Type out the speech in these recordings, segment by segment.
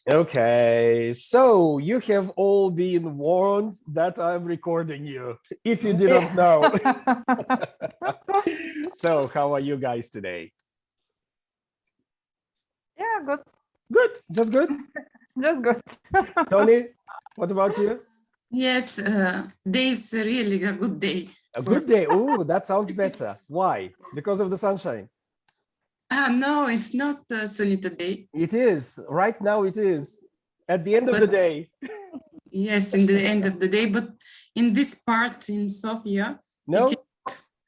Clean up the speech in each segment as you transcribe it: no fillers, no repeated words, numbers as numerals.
Okay, so you have all been warned that I'm recording you, if you didn't know. So how are you guys today? Yeah, good. Good, just good. Just good. Tony, what about you? Yes, day is really a good day. A good day. Oh, that sounds better. Why? Because of the sunshine. No, it's not a sunny today. It is. Right now it is. At the end of the But- day. Yes, in the end of the day, but in this part in Sofia, No?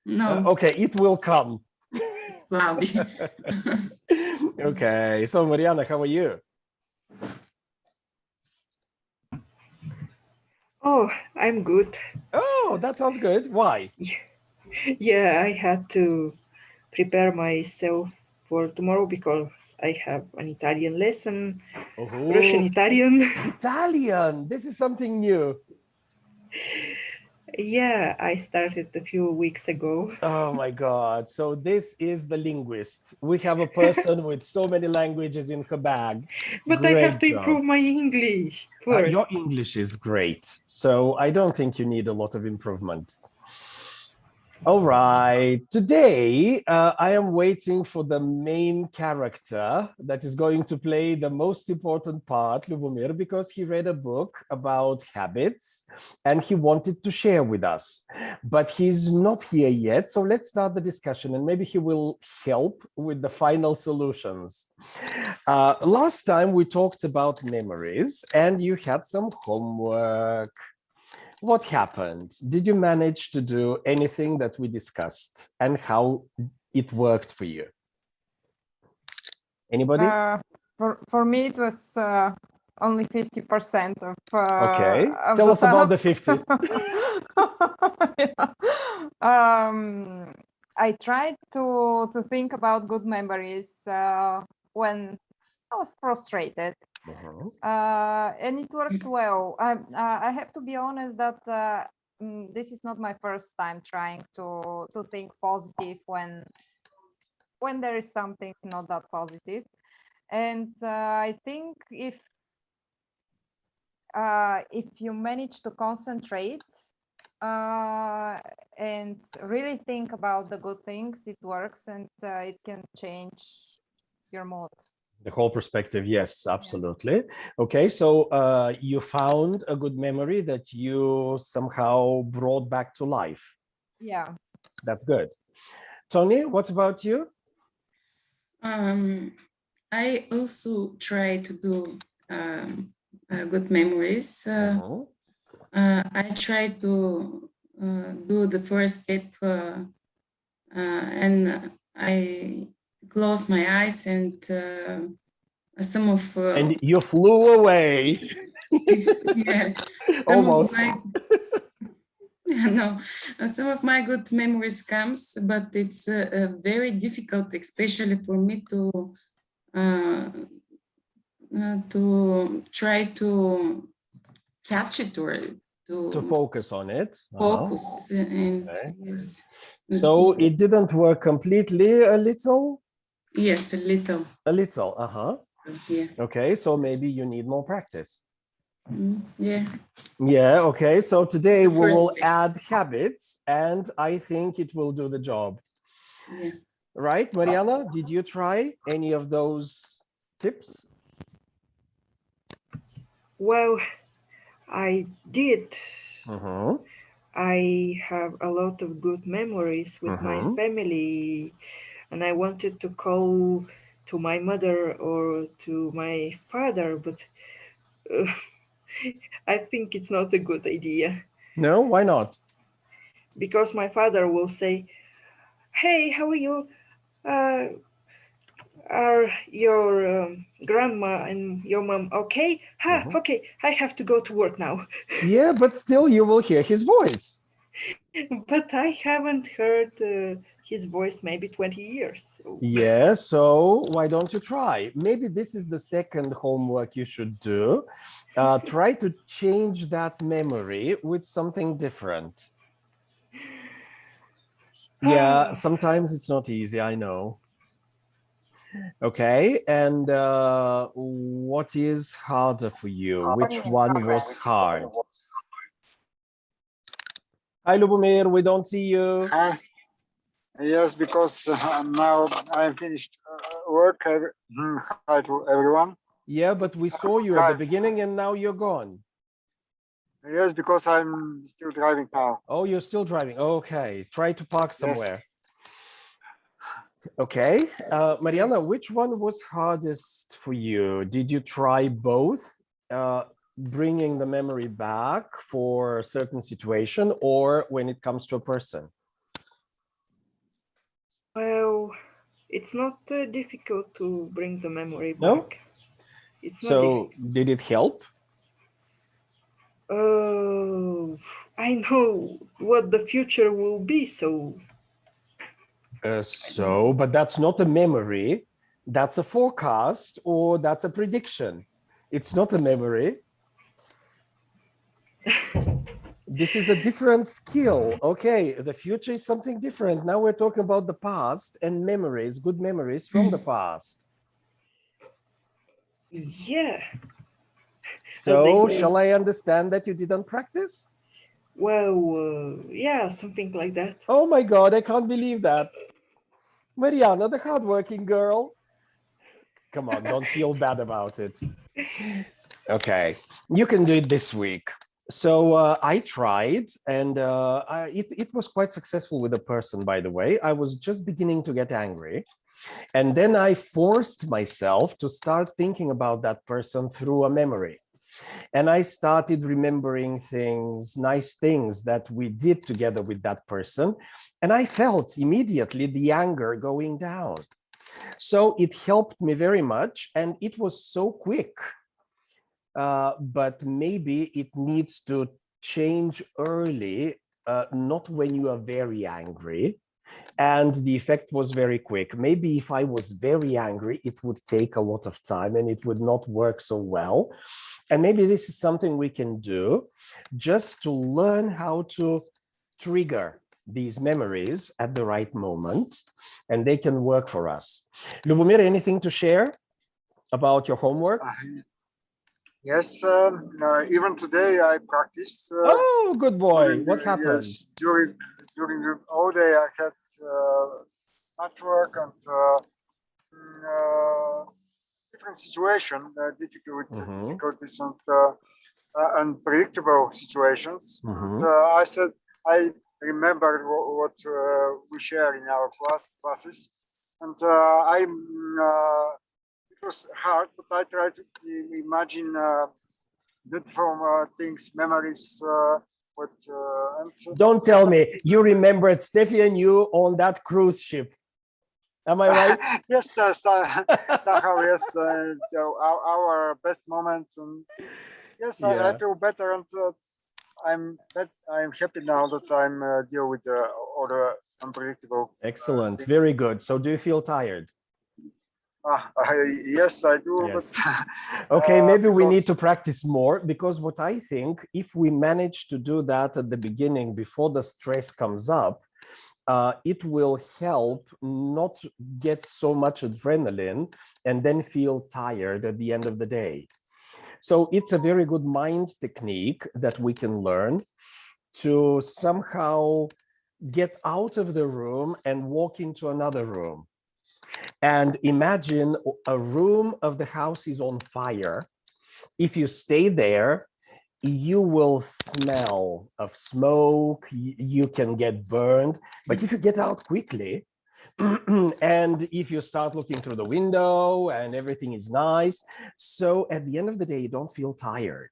no, Okay, it will come. it's cloudy. Okay, so Mariana, how are you? Oh, I'm good. Oh, that sounds good. Why? Yeah, I had to prepare myself for tomorrow because I have an Italian lesson, Russian Oh, Italian. Italian. This is something new. Yeah, I started a few weeks ago. Oh my God. So this is the linguist. We have a person with so many languages in her bag. But Great I have to job. improve my English first. Your English is great. So I don't think you need a lot of improvement. All right. Today, I am waiting for the main character that is going to play the most important part, Lubomir, because he read a book about habits and he wanted to share with us. But he's not here yet. So let's start the discussion and maybe he will help with the final solutions. Last time we talked about memories and you had some homework. What happened? Did you manage to do anything that we discussed and how it worked for you? Anybody? For me, it was only 50% of. Okay, of tell the us about the task. 50. Yeah. I tried to think about good memories when I was frustrated. And it worked well. I have to be honest that this is not my first time trying to think positive when there is something not that positive. And I think if you manage to concentrate and really think about the good things, it works and it can change your mood. The whole perspective, yes, absolutely. Okay, so you found a good memory that you somehow brought back to life. Yeah. That's good. Tony, what about you? I also try to do good memories. I try to do the first step and I close my eyes and some of and you flew away. Yeah, almost. No, some of my good memories comes, but it's very difficult, especially for me to try to catch it or to focus on it. Focus and okay. Yes. So it didn't work completely. A little. Yes, a little. A little. Yeah. Okay, so maybe you need more practice. Yeah. Yeah, okay. So today we will add habits and I think it will do the job. Yeah. Right, Mariana, did you try any of those tips? Well, I did. I have a lot of good memories with my family, and I wanted to call to my mother or to my father, but I think it's not a good idea. No, why not? Because my father will say, "Hey, how are you? Are your grandma and your mom okay? Okay, I have to go to work now." Yeah, but still you will hear his voice. But I haven't heard his voice maybe 20 years. So. Yeah, so why don't you try? Maybe this is the second homework you should do. Try to change that memory with something different. Yeah, sometimes it's not easy, I know. Okay, and what is harder for you? Which one was hard? Hi, Lubomir, we don't see you. Hi. Yes, because now I'm finished work. Hi to everyone. Yeah, but we saw you at the beginning and now you're gone. Yes, because I'm still driving now. Oh, you're still driving. Okay, try to park somewhere. Yes. Okay, Mariana, which one was hardest for you? Did you try both, bringing the memory back for a certain situation, or when it comes to a person? Well, it's not difficult to bring the memory back. No? It's not So difficult. did it help? I know what the future will be, so. But that's not a memory. That's a forecast, or that's a prediction. It's not a memory. This is a different skill. Okay, the future is something different. Now we're talking about the past and memories, good memories from the past. Yeah. So shall I understand that you didn't practice? Well, yeah, something like that. Oh my God, I can't believe that. Mariana, the hardworking girl. Come on, don't feel bad about it. Okay, you can do it this week. So I tried, and it was quite successful with a person, by the way. I was just beginning to get angry. And then I forced myself to start thinking about that person through a memory. And I started remembering things, nice things that we did together with that person. And I felt immediately the anger going down. So it helped me very much. And it was so quick. But maybe it needs to change early, not when you are very angry. And the effect was very quick. Maybe if I was very angry, it would take a lot of time and it would not work so well. And maybe this is something we can do just to learn how to trigger these memories at the right moment, and they can work for us. Lubomir, anything to share about your homework? Yes, even today I practice. Oh, good boy. What happened? Yes, during the whole day I had network and different situation, difficulties and unpredictable situations. And, I said I remember what we share in our classes, and it was hard, but I tried to imagine beautiful things, memories. Don't tell me you remembered Steffi and you on that cruise ship. Am I right? Yes, somehow yes. Our best moments, and yes, yeah. I feel better, and I'm happy now that I'm deal with all the unpredictable. Excellent, very good. So do you feel tired? Yes, I do. Yes. But, okay, maybe we need to practice more, because what I think, if we manage to do that at the beginning before the stress comes up, it will help not get so much adrenaline and then feel tired at the end of the day. So it's a very good mind technique that we can learn to somehow get out of the room and walk into another room. And imagine a room of the house is on fire. If you stay there, you will smell of smoke, you can get burned. But if you get out quickly, and if you start looking through the window and everything is nice, so at the end of the day, you don't feel tired.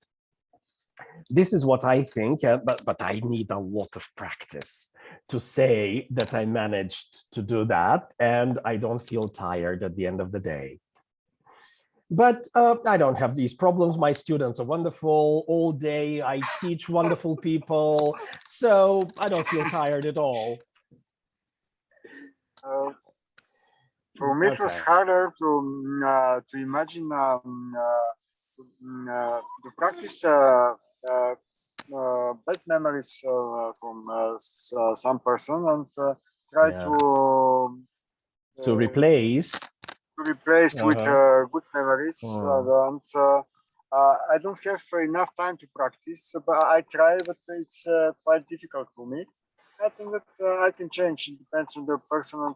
This is what I think, but I need a lot of practice to say that I managed to do that and I don't feel tired at the end of the day. But I don't have these problems. My students are wonderful all day. I teach wonderful people, so I don't feel tired at all. For me, it was harder to imagine to practice bad memories from some person and try to replace replaced with good memories. And I don't have enough time to practice, but I try, but it's quite difficult for me. I think that I can change. It depends on the person and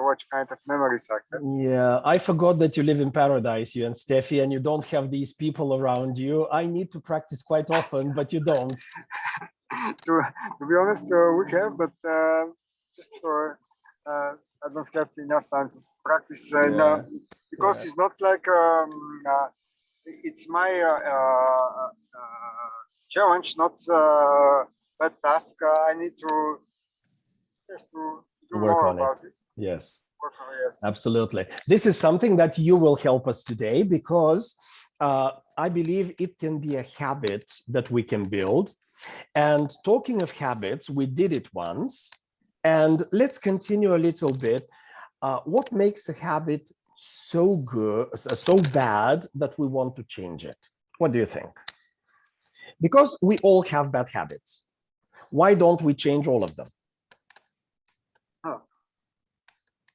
what kind of memories I have. Yeah, I forgot that you live in paradise, you and Steffi, and you don't have these people around you. I need to practice quite often, but you don't. to be honest, we have, but just for I don't have enough time to practice, because it's not like it's my challenge, not bad task. I need to just to do Work more on it. about it. Yes. Yes. Absolutely. This is something that you will help us today, because I believe it can be a habit that we can build. And talking of habits, we did it once, and let's continue a little bit. What makes a habit so good, so bad that we want to change it? What do you think? Because we all have bad habits. Why don't we change all of them?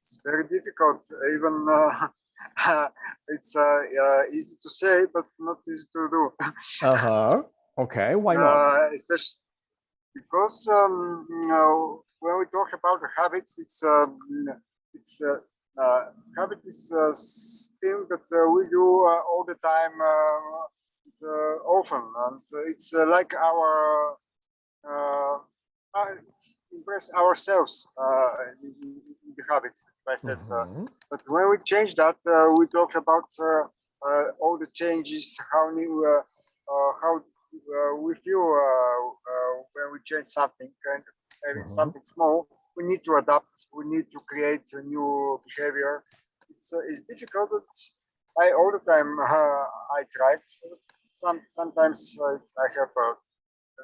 It's very difficult. Even it's easy to say, but not easy to do. Okay, why not? Especially because when we talk about the habits, it's habit is thing that we do all the time, often, and it's like our it's impress ourselves in the habits. I said, but when we change that, we talk about all the changes, how new, how we feel when we change something, and having something small. We need to adapt. We need to create a new behavior. It's difficult, but I all the time I tried. Sometimes I have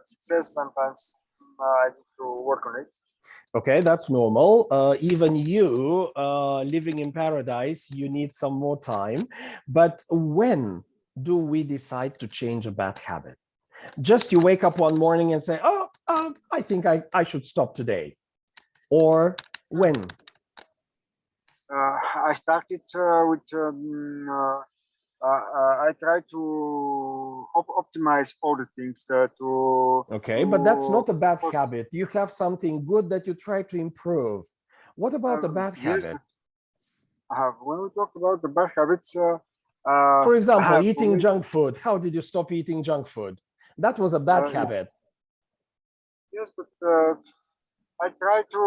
success. Sometimes I need to work on it. Okay, that's normal. Even you, living in paradise, you need some more time. But when do we decide to change a bad habit? Just you wake up one morning and say, oh, I think I should stop today. Or when? I started with I try to optimize all the things Okay, but that's not a bad habit. You have something good that you try to improve. What about a bad habit? When we talk about the bad habits, for example, eating junk food. How did you stop eating junk food? That was a bad habit. Yes, but I try to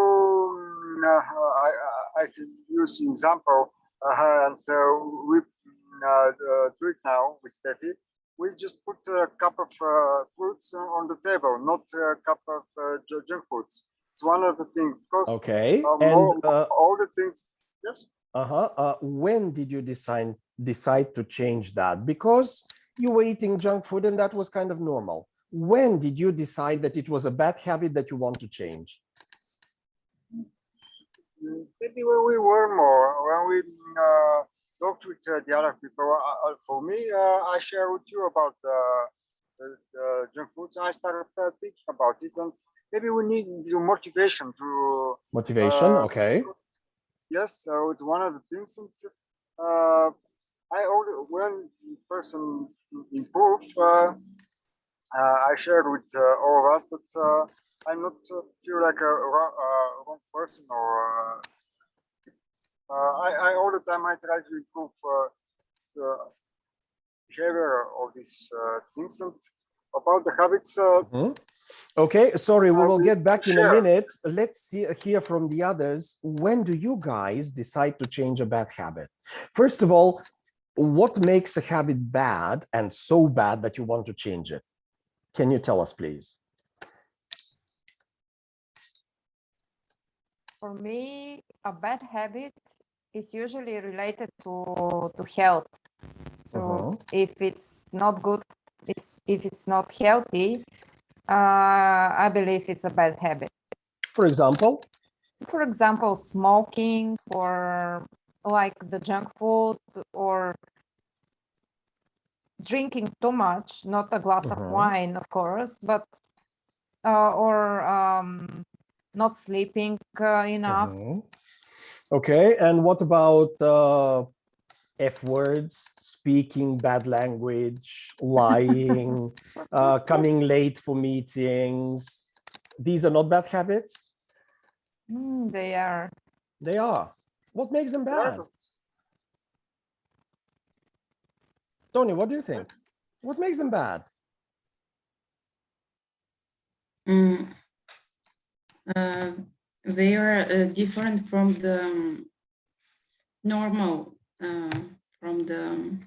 I can use example, and we do it now with Steffi. We just put a cup of fruits on the table, not a cup of junk foods. It's one of the things. Okay, and all the things. Yes. When did you decide to change that? Because you were eating junk food and that was kind of normal. When did you decide that it was a bad habit that you want to change? Maybe when we were more, when we talked with the other people. For me, I share with you about the junk foods. I started thinking about it, and maybe we need motivation to. Motivation, okay. Yes, so it's one of the things. And, when person improve, I shared with all of us that I'm not feel like a wrong person, or I all the time I try to improve the behavior of these things. And about the habits. Okay, sorry, we will get back in a minute. Let's hear from the others. When do you guys decide to change a bad habit? First of all, what makes a habit bad and so bad that you want to change it? Can you tell us, please? For me, a bad habit is usually related to health. So if it's not good, if it's not healthy, I believe it's a bad habit. For example? For example, smoking, or like the junk food, or drinking too much, not a glass of wine, of course, but or not sleeping enough. Okay, and what about F words, speaking bad language, lying, coming late for meetings. These are not bad habits? They are. They are. What makes them bad? Tony, what do you think? What makes them bad? They are different from the normal, from the...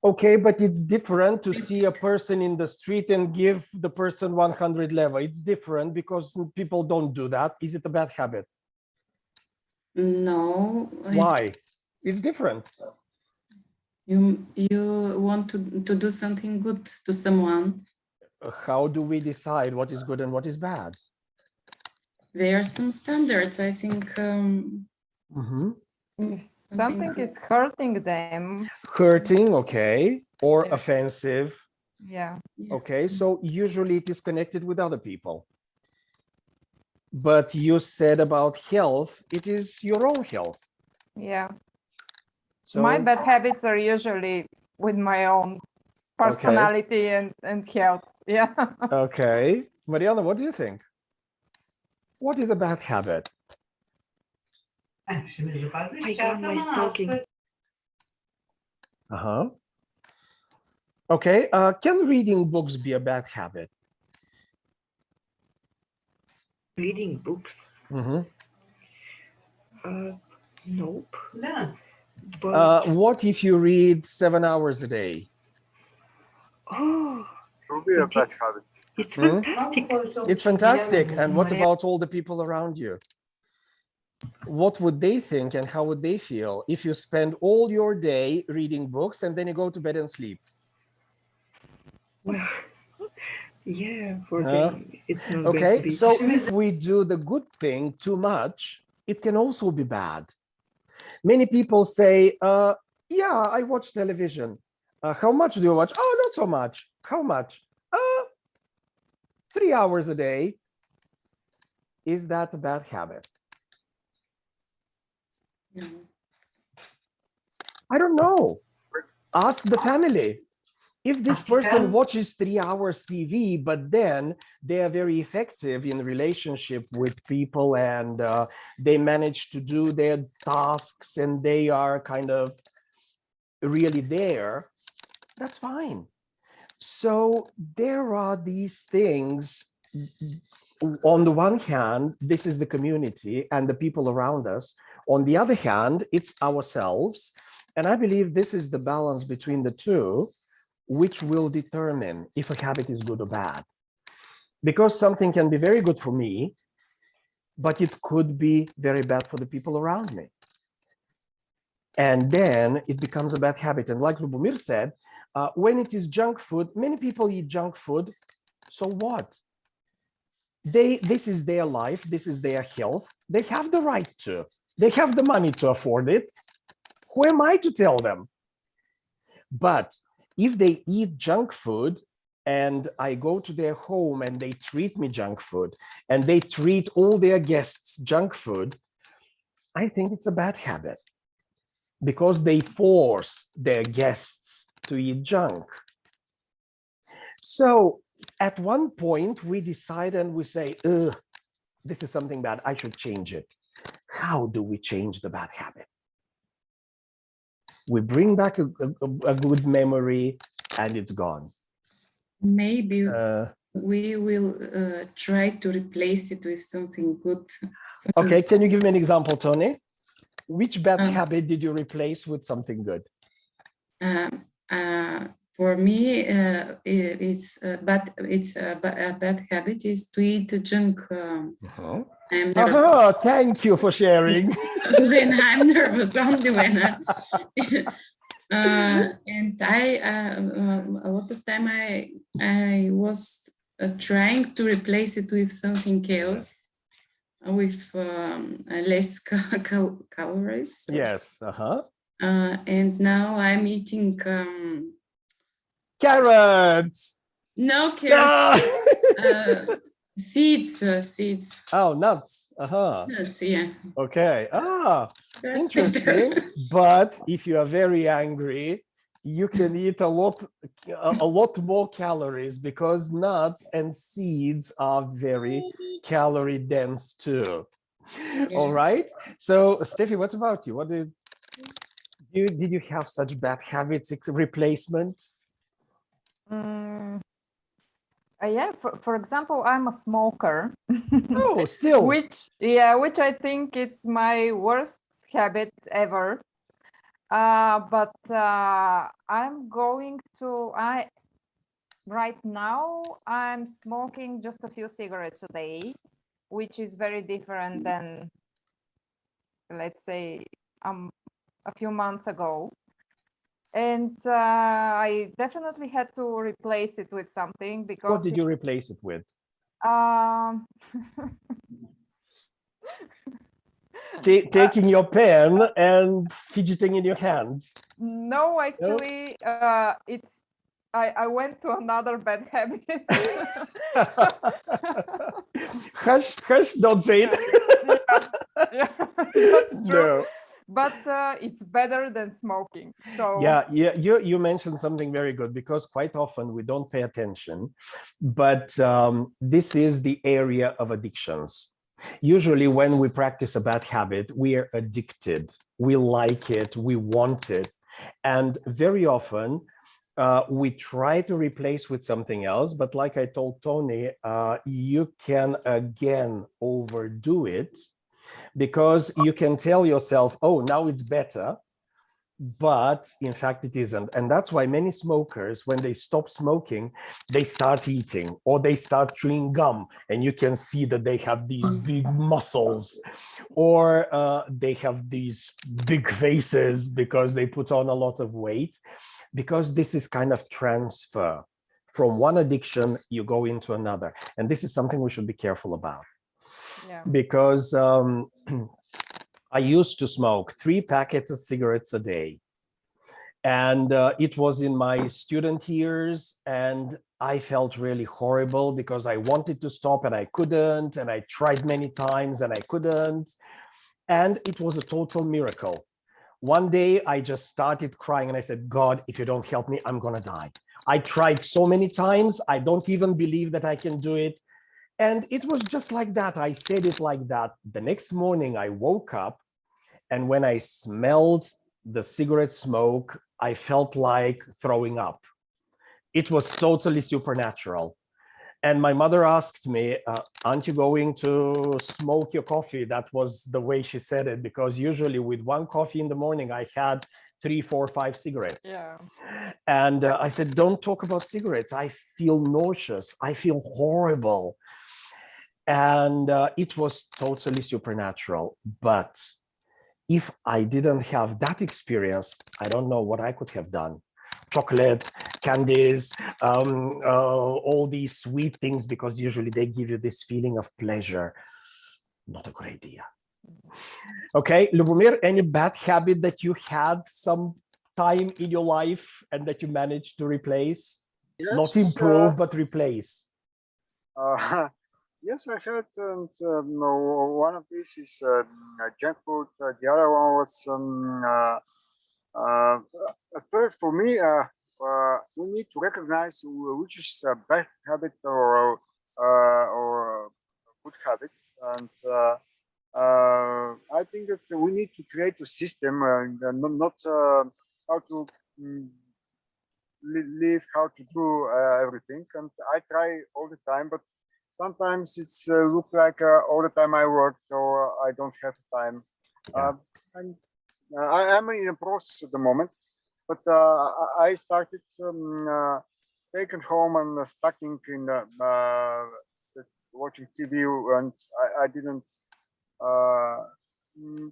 Okay, but it's different to see a person in the street and give the person 100 leva. It's different because people don't do that. Is it a bad habit? No. Why? It's different. You want to do something good to someone. How do we decide what is good and what is bad? There are some standards, I think. If something is hurting them. Hurting, okay, or Yeah. offensive. Yeah. Okay, so usually it is connected with other people. But you said about health, it is your own health. Yeah. So My bad habits are usually with my own personality and health. Yeah. okay. Mariana, what do you think? What is a bad habit? My God, my talking. Uh-huh. Okay, can reading books be a bad habit? Reading books? Nope. But What if you read 7 hours a day? oh, It will be a bad habit. it's fantastic. It's fantastic. And what about all the people around you? What would they think and how would they feel if you spend all your day reading books and then you go to bed and sleep? Well, yeah, for them, it's not going to Okay, be. so if we do the good thing too much, it can also be bad. Many people say, yeah, I watch television. How much do you watch? Oh, not so much. How much? 3 hours a day. Is that a bad habit? No. I don't know. Ask the family. If this person watches 3 hours TV, but then they are very effective in relationship with people and they manage to do their tasks and they are kind of really there, that's fine. So there are these things. On the one hand, this is the community and the people around us. On the other hand, it's ourselves. And I believe this is the balance between the two, which will determine if a habit is good or bad. Because something can be very good for me, but it could be very bad for the people around me. And then it becomes a bad habit. And like Lubomir said, when it is junk food, many people eat junk food. So what? This is their life. This is their health. They have the right to. They have the money to afford it. Who am I to tell them? But if they eat junk food and I go to their home and they treat me junk food and they treat all their guests junk food, I think it's a bad habit because they force their guests to eat junk. So at one point we decide and we say, ugh, this is something bad, I should change it. How do we change the bad habit? We bring back a good memory and it's gone. Maybe we will try to replace it with something good. Okay, can you give me an example, Tony? Which bad habit did you replace with something good? For me, it's a bad habit is to eat junk. Thank you for sharing. When I'm nervous, only when and a lot of time I was trying to replace it with something else, with less calories. Yes. And now I'm eating carrots. No carrots. Seeds. Oh, nuts. Uh-huh. Nuts, yeah. Okay. That's Interesting. better. But if you are very angry, you can eat a lot more calories because nuts and seeds are very calorie dense too. All Yes. right. So, Steffi, what about you? What did you have such bad habits replacement? Yeah, for example, I'm a smoker. Oh, still. which I think it's my worst habit ever. But right now I'm smoking just a few cigarettes a day, which is very different than, let's say, a few months ago. And I definitely had to replace it with something because What did you replace it with? um, Taking your pen and fidgeting in your hands. no, actually, I went to another bad habit. Hush, don't say it. Yeah, that's true. No. But it's better than smoking. So Yeah, you mentioned something very good because quite often we don't pay attention, but this is the area of addictions. Usually when we practice a bad habit, we are addicted. We like it, we want it. And very often we try to replace with something else, but like I told Tony, you can again overdo it because you can tell yourself, oh, now it's better, but in fact it isn't. And that's why many smokers, when they stop smoking, they start eating or they start chewing gum, and you can see that they have these big muscles, or they have these big faces because they put on a lot of weight, because this is kind of transfer. From one addiction you go into another, and this is something we should be careful about. yeah. Because I used to smoke 3 packets of cigarettes a day. And it was in my student years, and I felt really horrible because I wanted to stop and I couldn't, and I tried many times and I couldn't. And it was a total miracle. One day I just started crying and I said, God, if you don't help me, I'm gonna die. I tried so many times, I don't even believe that I can do it. And it was just like that. I said it like that. The next morning I woke up, and when I smelled the cigarette smoke, I felt like throwing up. It was totally supernatural. And my mother asked me, aren't you going to smoke your coffee? That was the way she said it, because usually with 1 coffee in the morning, I had 3, 4, 5 cigarettes. Yeah. And I said, don't talk about cigarettes. I feel nauseous. I feel horrible. And it was totally supernatural. But if I didn't have that experience, I don't know what I could have done. Chocolate, candies, all these sweet things, because usually they give you this feeling of pleasure. Not a good idea. Okay, Lubomir, any bad habit that you had some time in your life and that you managed to replace? Yes, Not improve, but replace. Yes, I heard, and no, one of these is junk food. The other one was at first for me. We need to recognize which is a bad habit or good habits, and I think that we need to create a system and not how to live, how to do everything. And I try all the time, but sometimes it's look like all the time I work, so I don't have time. Yeah. And I'm in a process at the moment, but I started staying at home and stuck in watching TV, and I didn't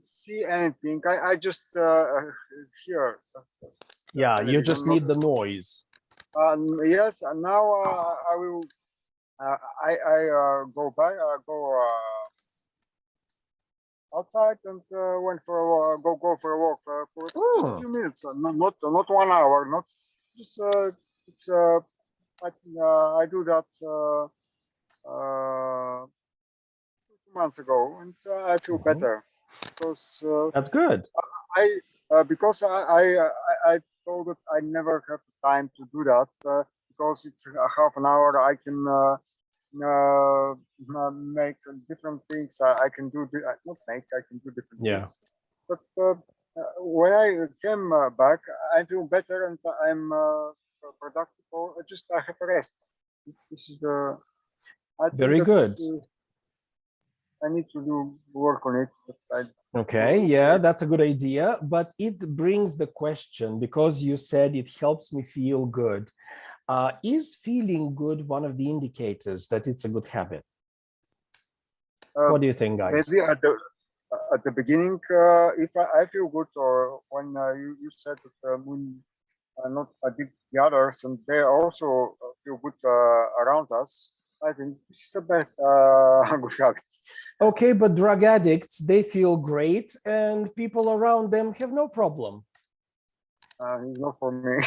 see anything. I just hear. Yeah, you just need the noise. Yes, and now I will. I go by. Go outside and went for a go for a walk for just a few minutes. Not 1 hour. Not just. It's. I do that 2 months ago, and I feel better because That's good. because I told that I never have time to do that because it's a half an hour. I can make different things. I can do not make. I can do different things. But when I came back, I feel better and I'm productive. Or just I have a rest. This is the. I think Very good. I need to do work on it. Okay, yeah, that's a good idea. But it brings the question, because you said it helps me feel good. Is feeling good one of the indicators that it's a good habit? What do you think, guys? Maybe at the beginning, if I feel good, or when you said that when not the others, and they also feel good around us, I think this is a bad good habit. Okay, but drug addicts, they feel great, and people around them have no problem. It's not for me.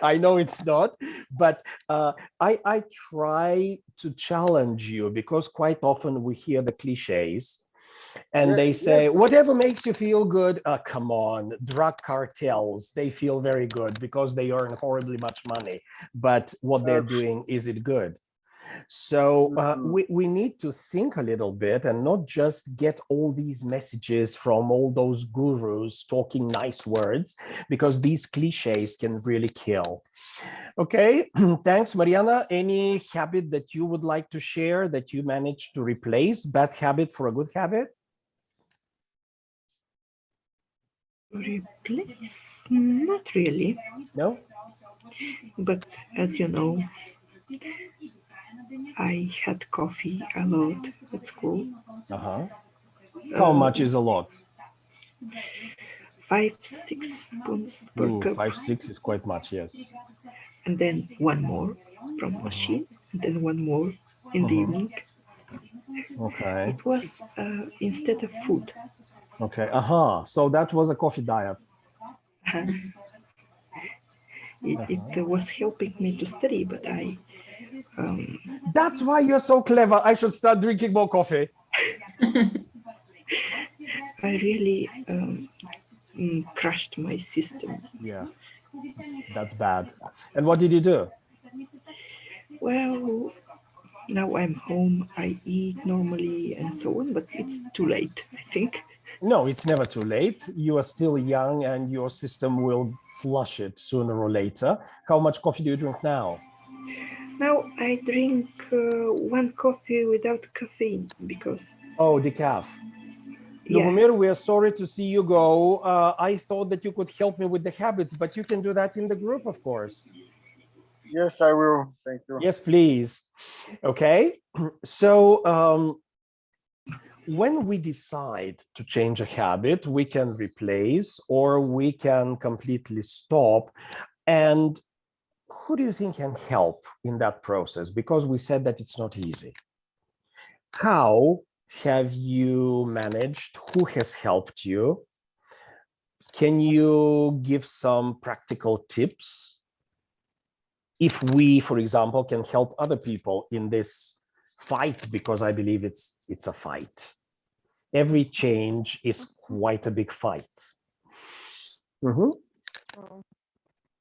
I know it's not, but I try to challenge you, because quite often we hear the cliches and they say, whatever makes you feel good. Come on, drug cartels, they feel very good because they earn horribly much money, but what they're doing, is it good? So we need to think a little bit and not just get all these messages from all those gurus talking nice words, because these cliches can really kill. Okay, thanks, Mariana. Any habit that you would like to share that you managed to replace, bad habit for a good habit? Replace? Not really. No? But as you know, I had coffee a lot at school. How much is a lot? 5-6 spoons per cup. 5-6 is quite much, yes. And then one more from machine, and then one more in the evening. Okay. It was instead of food. Okay. So that was a coffee diet. It was helping me to study, but I. That's why you're so clever. I should start drinking more coffee. I really crushed my system. Yeah, that's bad. And what did you do? Well, now I'm home, I eat normally and so on, but it's too late, I think. No, it's never too late. You are still young and your system will flush it sooner or later. How much coffee do you drink now? Now I drink one coffee without caffeine because... Oh, decaf. Yeah. Lubomir, we are sorry to see you go. I thought that you could help me with the habits, but you can do that in the group, of course. Yes, I will. Thank you. Yes, please. Okay. So when we decide to change a habit, we can replace or we can completely stop. And who do you think can help in that process? Because we said that it's not easy. How have you managed? Who has helped you? Can you give some practical tips? If we, for example, can help other people in this fight, because I believe it's a fight. Every change is quite a big fight.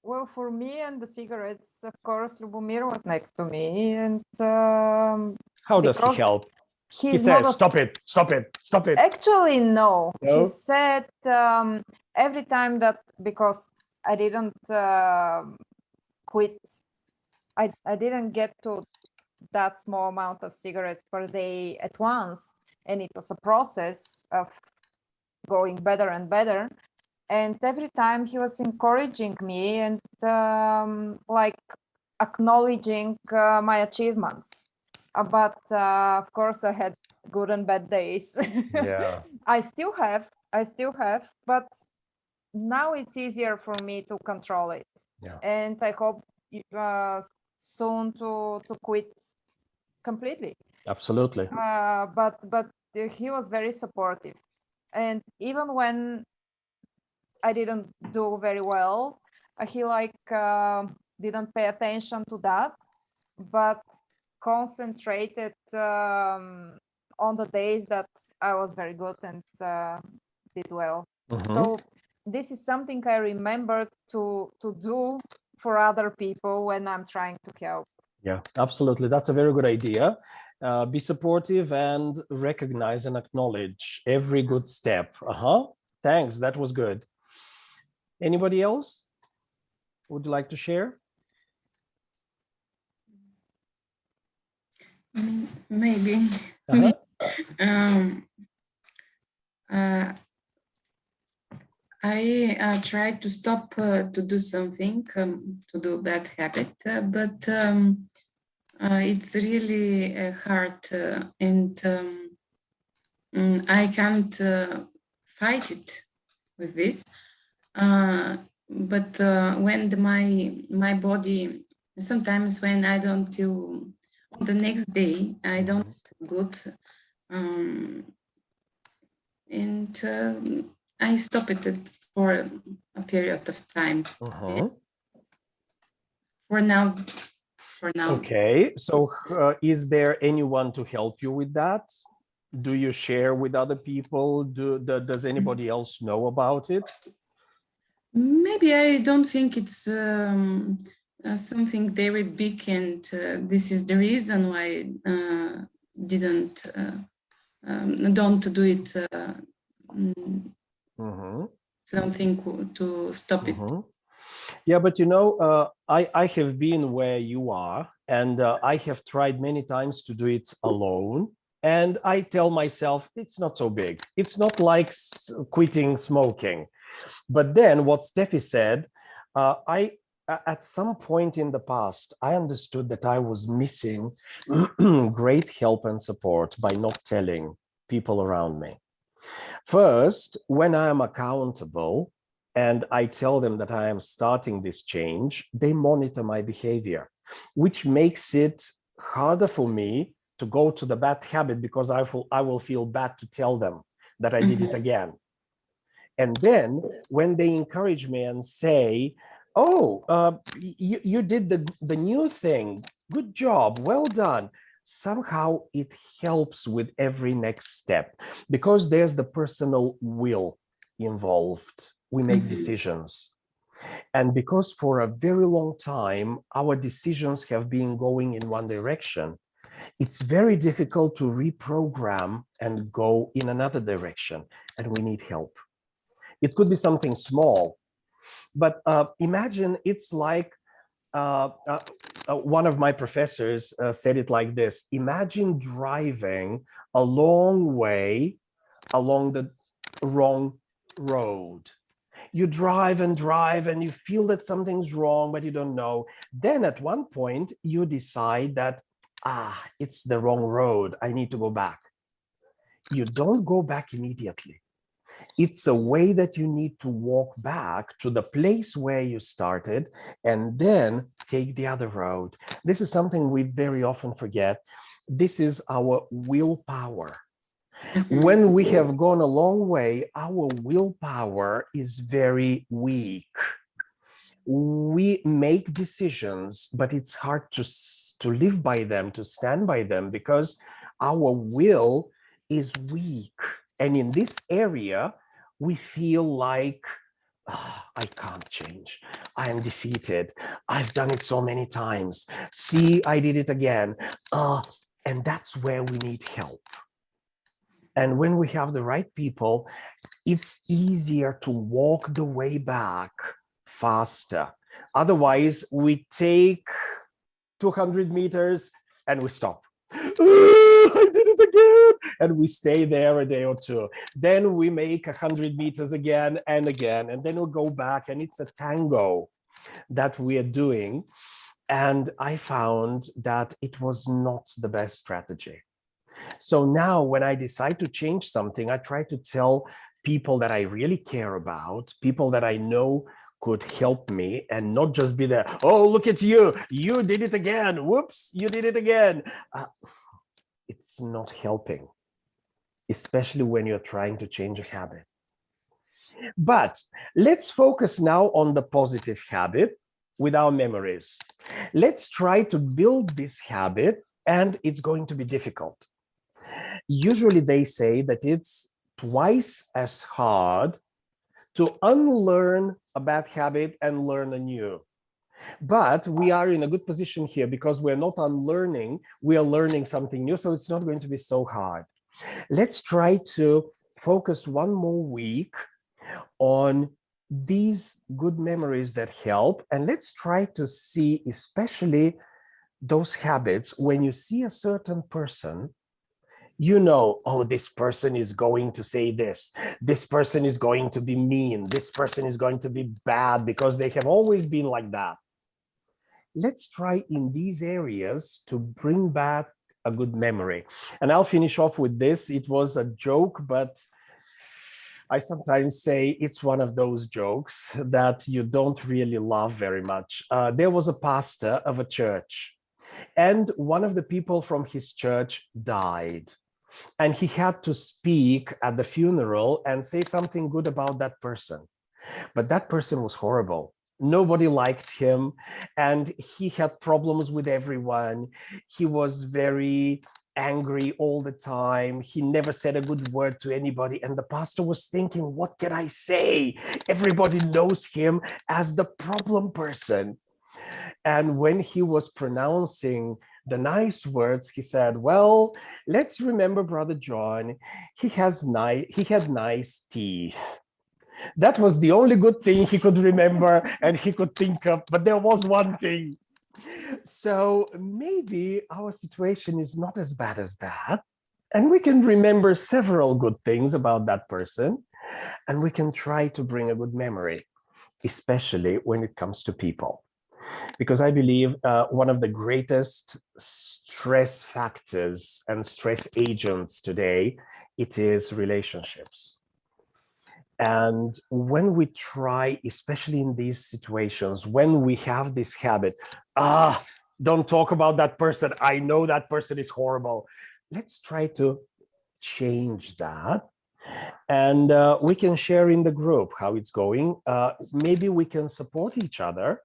Well, for me and the cigarettes, of course, Lubomir was next to me, and how does he help? He says, "Stop it! Stop it! Stop it!" Actually, no. He said every time that, because I didn't quit, I didn't get to that small amount of cigarettes per day at once, and it was a process of going better and better. And every time he was encouraging me and like acknowledging my achievements. But of course, I had good and bad days. Yeah. I still have, but now it's easier for me to control it. Yeah. And I hope soon to quit completely. Absolutely. But he was very supportive. And even when I didn't do very well, he didn't pay attention to that, but concentrated on the days that I was very good and did well. So this is something I remember to do for other people when I'm trying to help. Yeah, absolutely. That's a very good idea. Be supportive and recognize and acknowledge every good step. Thanks. That was good. Anybody else would you like to share? Maybe. I try to stop to do something, to do bad habit, but it's really hard, and I can't fight it with this. But when my body, sometimes when I don't feel, on the next day I don't feel good, and I stop it for a period of time. For now. Okay, so is there anyone to help you with that? Do you share with other people? Does anybody else know about it? Maybe I don't think it's something very big, and this is the reason why don't do it. Something to stop it. Yeah, but you know, I have been where you are, and I have tried many times to do it alone. And I tell myself, it's not so big. It's not like quitting smoking. But then what Steffi said, at some point in the past, I understood that I was missing great help and support by not telling people around me. First, when I am accountable and I tell them that I am starting this change, they monitor my behavior, which makes it harder for me to go to the bad habit, because I will feel bad to tell them that I did it again. And then when they encourage me and say, oh, you did the new thing, good job, well done. Somehow it helps with every next step, because there's the personal will involved. We make decisions. And because for a very long time, our decisions have been going in one direction, it's very difficult to reprogram and go in another direction, and we need help. It could be something small, but imagine it's like one of my professors said it like this: imagine driving a long way along the wrong road. You drive and drive and you feel that something's wrong, but you don't know. Then at one point you decide that, it's the wrong road, I need to go back. You don't go back immediately. It's a way that you need to walk back to the place where you started and then take the other road. This is something we very often forget. This is our willpower. When we have gone a long way, our willpower is very weak. We make decisions, but it's hard to live by them, to stand by them, because our will is weak. And in this area, we feel like, I can't change. I am defeated. I've done it so many times. See, I did it again. And that's where we need help. And when we have the right people, it's easier to walk the way back faster. Otherwise, we take 200 meters and we stop. I did it again. And we stay there a day or two. Then we make 100 meters again and again. And then we'll go back, and it's a tango that we are doing. And I found that it was not the best strategy. So now when I decide to change something, I try to tell people that I really care about, people that I know could help me, and not just be there, oh, look at you, you did it again, whoops, you did it again. It's not helping, especially when you're trying to change a habit. But let's focus now on the positive habit with our memories. Let's try to build this habit and it's going to be difficult. Usually they say that it's twice as hard to unlearn a bad habit and learn a new. But we are in a good position here because we're not unlearning, we are learning something new, so it's not going to be so hard. Let's try to focus one more week on these good memories that help, and let's try to see especially those habits when you see a certain person, you know, oh, this person is going to say this person is going to be mean, this person is going to be bad because they have always been like that. Let's try in these areas to bring back a good memory. And I'll finish off with this. It was a joke, but I sometimes say it's one of those jokes that you don't really love very much. There was a pastor of a church, and one of the people from his church died. And he had to speak at the funeral and say something good about that person. But that person was horrible. Nobody liked him, and he had problems with everyone. He was very angry all the time. He never said a good word to anybody. And the pastor was thinking, what can I say? Everybody knows him as the problem person. And when he was pronouncing the nice words, he said, well, let's remember Brother John. He had nice teeth. That was the only good thing he could remember and he could think of, but there was one thing. So maybe our situation is not as bad as that. And we can remember several good things about that person. And we can try to bring a good memory, especially when it comes to people. Because I believe one of the greatest stress factors and stress agents today, it is relationships. And when we try, especially in these situations, when we have this habit, don't talk about that person, I know that person is horrible. Let's try to change that. And we can share in the group how it's going. Maybe we can support each other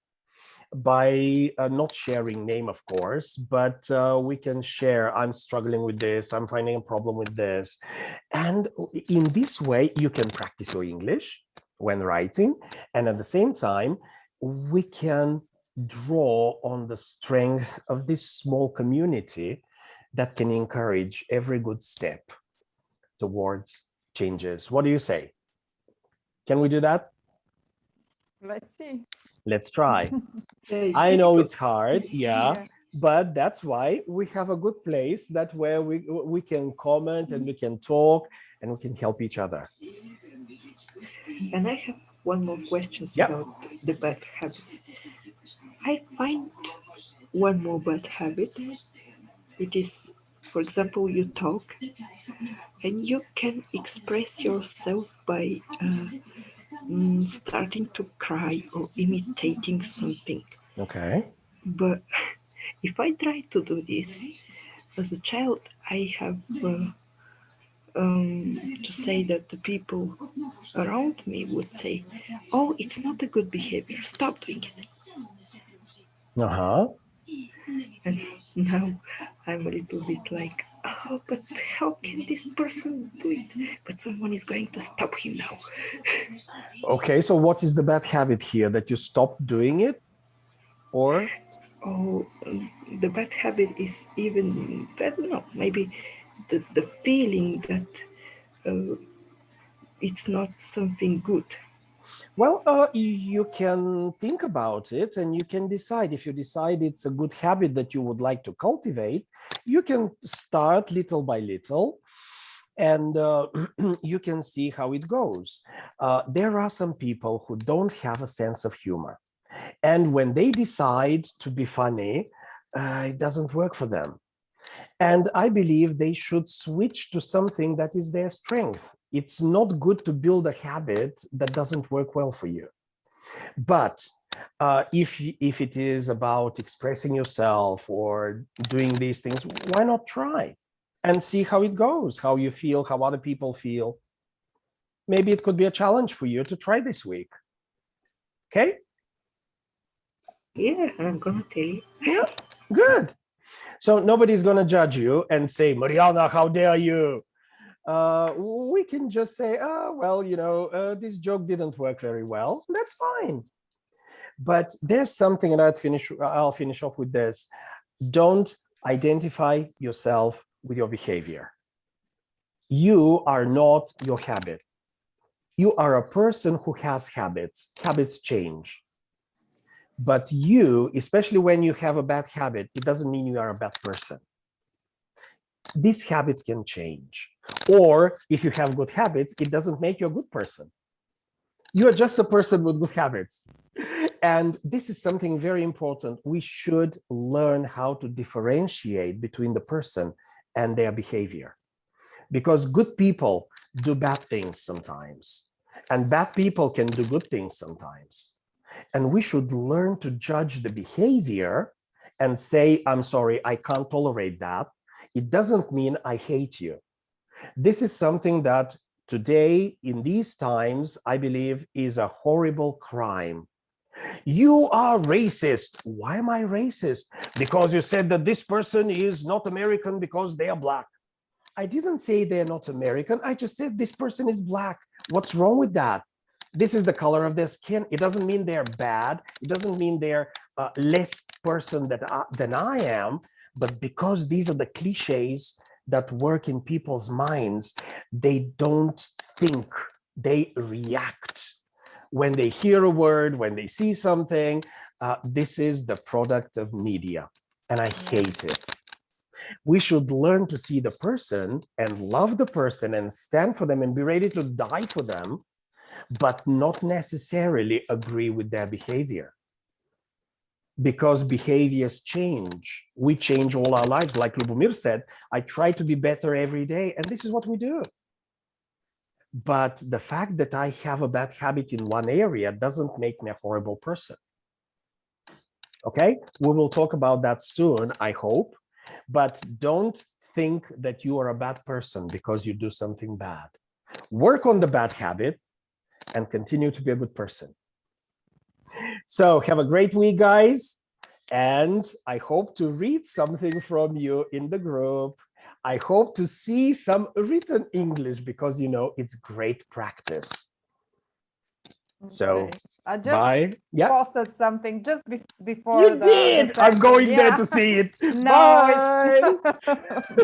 by not sharing name, of course, but we can share, I'm struggling with this, I'm finding a problem with this. And in this way, you can practice your English when writing. And at the same time, we can draw on the strength of this small community that can encourage every good step towards changes. What do you say? Can we do that? Let's see. Let's try. Yeah, I know difficult. it's hard, yeah, but that's why we have a good place that where we can comment and we can talk and we can help each other. And I have one more question about the bad habits. I find one more bad habit. It is, for example, you talk and you can express yourself by starting to cry or imitating something. Okay. But if I try to do this as a child, I have to say that the people around me would say, oh, it's not a good behavior, stop doing it. And now I'm a little bit like, oh, but how can this person do it? But someone is going to stop him now. Okay, so what is the bad habit here? That you stopped doing it? Or? Oh, the bad habit is even, I don't know, maybe the feeling that it's not something good. Well, you can think about it and you can decide. If you decide it's a good habit that you would like to cultivate, you can start little by little and you can see how it goes. There are some people who don't have a sense of humor. And when they decide to be funny, it doesn't work for them. And I believe they should switch to something that is their strength. It's not good to build a habit that doesn't work well for you. But if it is about expressing yourself or doing these things, why not try and see how it goes, how you feel, how other people feel. Maybe it could be a challenge for you to try this week. Okay? Yeah, I'm gonna tell you. Yeah, good. So nobody's going to judge you and say, Mariana, how dare you? We can just say, oh, well, you know, this joke didn't work very well. That's fine. But there's something, and I'll finish off with this. Don't identify yourself with your behavior. You are not your habit. You are a person who has habits. Habits change. But you, especially when you have a bad habit, it doesn't mean you are a bad person. This habit can change. Or if you have good habits, it doesn't make you a good person. You are just a person with good habits. And this is something very important. We should learn how to differentiate between the person and their behavior. Because good people do bad things sometimes. And bad people can do good things sometimes. And we should learn to judge the behavior and say, I'm sorry, I can't tolerate that. It doesn't mean I hate you. This is something that today, in these times, I believe is a horrible crime. You are racist. Why am I racist? Because you said that this person is not American because they are Black. I didn't say they're not American. I just said this person is Black. What's wrong with that? This is the color of their skin. It doesn't mean they're bad. It doesn't mean they're less person than I am. But because these are the cliches that work in people's minds, they don't think, they react. When they hear a word, when they see something, this is the product of media, and I hate it. We should learn to see the person and love the person and stand for them and be ready to die for them, but not necessarily agree with their behavior. Because behaviors change. We change all our lives. Like Lubomir said, I try to be better every day, and this is what we do. But the fact that I have a bad habit in one area doesn't make me a horrible person. Okay, we will talk about that soon, I hope. But don't think that you are a bad person because you do something bad. Work on the bad habit and continue to be a good person. So have a great week, guys. And I hope to read something from you in the group. I hope to see some written English because, you know, it's great practice. So I just bye. Yeah, posted something just before you did. the I'm session. going there Yeah. to see it. No, Bye.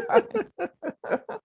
Bye.